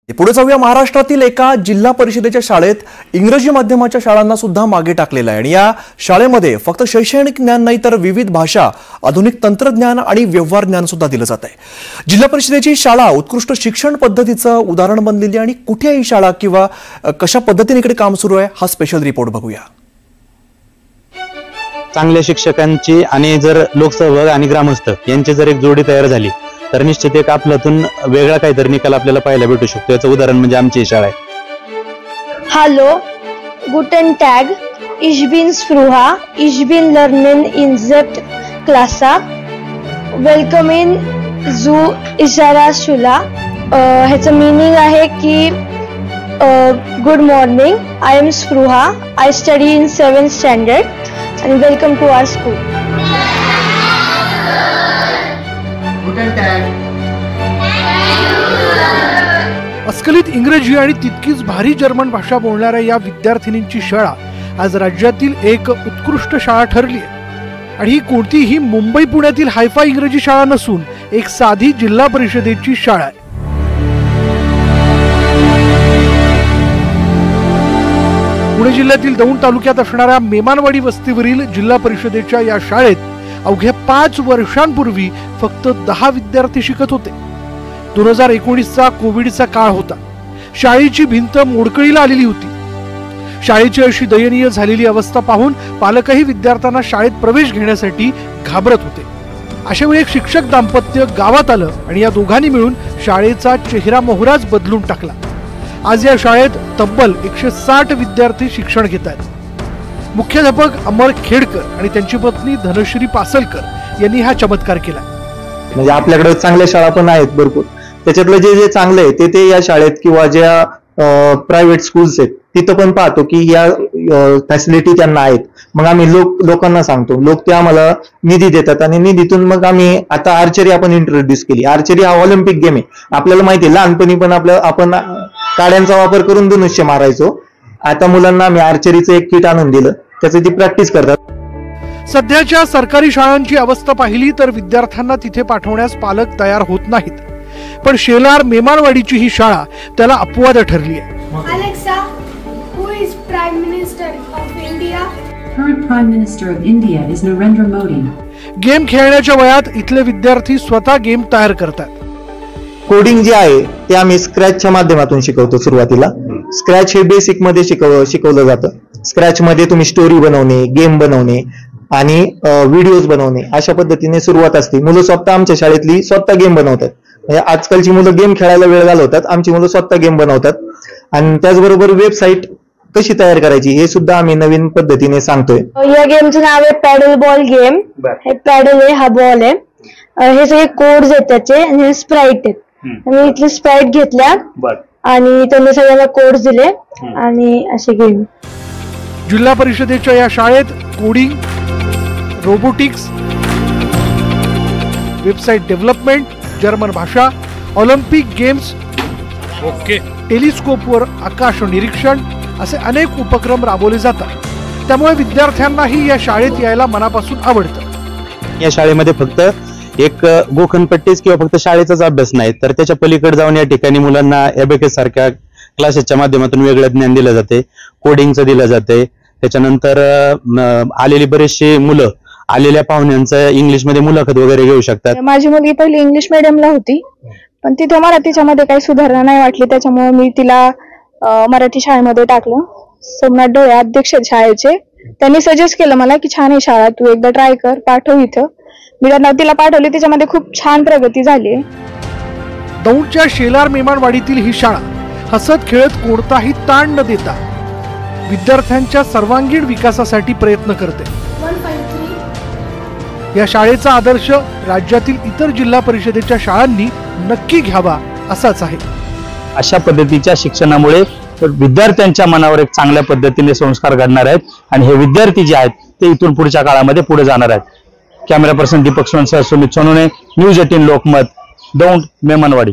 पुढे जाऊया. महाराष्ट्रातील एका जिल्हा परिषदेच्या शाळेत इंग्रजी माध्यमाच्या शाळांना सुद्धा मागे टाकलेलं आहे आणि या शाळेमध्ये फक्त शैक्षणिक ज्ञान नाही तर विविध भाषा, आधुनिक तंत्रज्ञान आणि व्यवहार ज्ञान सुद्धा दिलं जात आहे. जिल्हा परिषदेची शाळा उत्कृष्ट शिक्षण पद्धतीचं उदाहरण बनलेली आणि कुठे ही शाळा किंवा कशा पद्धतीने इकडे काम सुरू आहे हा स्पेशल रिपोर्ट बघूया. चांगल्या शिक्षकांची आणि जर लोकसहभाग आणि ग्रामस्थ यांची जर एक जोडी तयार झाली तर निश्चित एक आपल्यातून वेगळा काहीतरी निकाल आपल्याला पाहायला भेटू शकतो. याचं उदाहरण म्हणजे आमची शाळा आहे. Hallo, guten Tag. Ich bin Spruha. Ich bin lernen in Zept Klasse. Willkommen zu Ishara Shula. ह्याचं मीनिंग आहे की good morning. I am Spruha. I study in 7th standard and welcome to our school. अस्खलित इंग्रजी आणि तितकीच भारी German भाषा बोलणाऱ्या या विद्यार्थिनींची शाळा आज राज्यातील एक उत्कृष्ट शाळा ठरली आहे. आणि ही कोणतीही मुंबई पुण्यातील हायफाय इंग्रजी शाळा नसून एक साधी जिल्हा परिषदेची शाळा आहे. पुणे जिल्ह्यातील दौंड तालुक्यात असणाऱ्या मेमानवाडी वस्तीवरील जिल्हा परिषदेच्या या शाळेत अवघ्या 5 वर्षांपूर्वी फक्त 10 विद्यार्थी शिकत होते. 2019चा कोविडचा काळ होता. शाळेची भिंत मोडकळीला आलेली होती. शाळेची अशी दयनीय झालेली अवस्था पाहून पालकही विद्यार्थ्यांना शाळेत प्रवेश घेण्यासाठी घाबरत होते. अशा वेळी एक शिक्षक दाम्पत्य गावात आलं आणि या दोघांनी मिळून शाळेचा चेहरा मोहराच बदलून टाकला. आज या शाळेत तब्बल 160 विद्यार्थी शिक्षण घेत आहेत. मुख्याध्यापक अमर खेडकर आणि त्यांची पत्नी धनश्री पासलकर यांनी हा चमत्कार केला. म्हणजे आपल्याकडे चांगल्या शाळा पण आहेत भरपूर. त्याच्यातलं जे चांगलं आहे ते या शाळेत किंवा ज्या प्रायव्हेट स्कूल्स आहेत तिथं पण पाहतो की या फॅसिलिटी त्यांना आहेत. मग आम्ही लोकांना सांगतो, लोक ते आम्हाला निधी देतात आणि निधीतून मग आम्ही आता आर्चरी आपण इंट्रोड्यूस केली. आर्चरी हा ऑलिम्पिक गेम आहे. आपल्याला माहिती आहे लहानपणी पण आपण काड्यांचा वापर करून धनुष्य मारायचो. आता मुलांना आम्ही आर्चरीचं एक किट आणून दिलं, त्याची ती प्रॅक्टिस करतात. सध्याच्या सरकारी शाळांची अवस्था पाहिली तर विद्यार्थ्यांना तिथे पाठवण्यास पालक तयार होत नाहीत. पण शेलार मेमानवाडीची ही शाळा त्याला अपवाद ठरली आहे. Alexa, who is Prime Minister of India? Current Prime Minister of India is Narendra Modi. Game खेळण्याच्या वयात इथले विद्यार्थी स्वतः गेम तयार करतात. कोडिंग जे आहे ते आम्ही स्क्रॅचच्या माध्यमातून शिकवतो. सुरुवातीला स्क्रॅच हे बेसिक मध्ये शिकवलं जातं. स्क्रॅच मध्ये तुम्ही स्टोरी बनवणे, गेम बनवणे आणि व्हिडिओज बनवणे अशा पद्धतीने सुरुवात असते. मुलं स्वतः आमच्या शाळेतली स्वतः गेम बनवतात. आजकालची मुलं गेम खेळायला वेळ घालवतात, आमची मुलं स्वतः गेम बनवतात. आणि त्याचबरोबर वेबसाईट कशी तयार करायची हे सुद्धा आम्ही नवीन पद्धतीने सांगतोय. या गेमचं नाव आहे पॅडल बॉल गेम. हे पॅडल आहे, हा बॉल आहे. हे सगळे कोड्स आहेत त्याचे आणि हे स्प्राईट आहेत. मी इथले स्प्राईट घेतल्या आणि त्यांनी सगळ्यांना कोड्स दिले आणि असे गेम. जिल्हा परिषदेच्या या शाळेत coding, robotics, website development, German भाषा, ऑलिम्पिक गेम्स, टेलिस्कोपवर आकाश निरीक्षण असे अनेक उपक्रम राबवले जातात. त्यामुळे विद्यार्थ्यांनाही या शाळेत यायला मनापासून आवडतं. या शाळेमध्ये फक्त एक गोखणपट्टीच किंवा फक्त शाळेचाच अभ्यास नाही तर त्याच्या पलीकडे जाऊन या ठिकाणी मुलांना एबेकस सारख्या क्लासेसच्या माध्यमातून वेगळं ज्ञान दिलं जाते. कोडिंगचं दिलं जाते. त्याच्यानंतर आलेली बरेचशी मुलं आलेल्या पाहुण्यांचं इंग्लिशमध्ये मुलाखत वगैरे घेऊ शकतात. माझी मुलगी पहिली इंग्लिश मीडियमला होती पण तिथं मराठीच्या काही सुधारणा नाही वाटली. त्याच्यामुळे मी तिला मराठी शाळेमध्ये टाकलं. सोमनाथ डोळे अध्यक्ष शाळेचे त्यांनी सजेस्ट केलं मला की छान आहे शाळा, तू एकदा ट्राय कर, पाठव इथं. मी तिला पाठवली, त्याच्यामध्ये खूप छान प्रगती झाली. दौंडच्या शेलार मेमानवाडीतील ही शाळा हसत खेळत कोणताही ताण न देता विद्यार्थ्यांच्या सर्वांगीण विकासासाठी प्रयत्न करते. या शाळेचा आदर्श राज्यातील इतर जिल्हा परिषदेच्या शाळांनी नक्की घ्यावा असाच आहे. अशा पद्धतीच्या शिक्षणामुळे विद्यार्थ्यांच्या मनावर एक चांगल्या पद्धतीने संस्कार घडणार आहेत आणि हे विद्यार्थी जे आहेत ते इथून पुढच्या काळामध्ये पुढे जाणार आहेत. कॅमेरा पर्सन दीपक सोनसह सुमित सोनोने, न्यूज 18 लोकमत, दौंड, मेमानवाडी.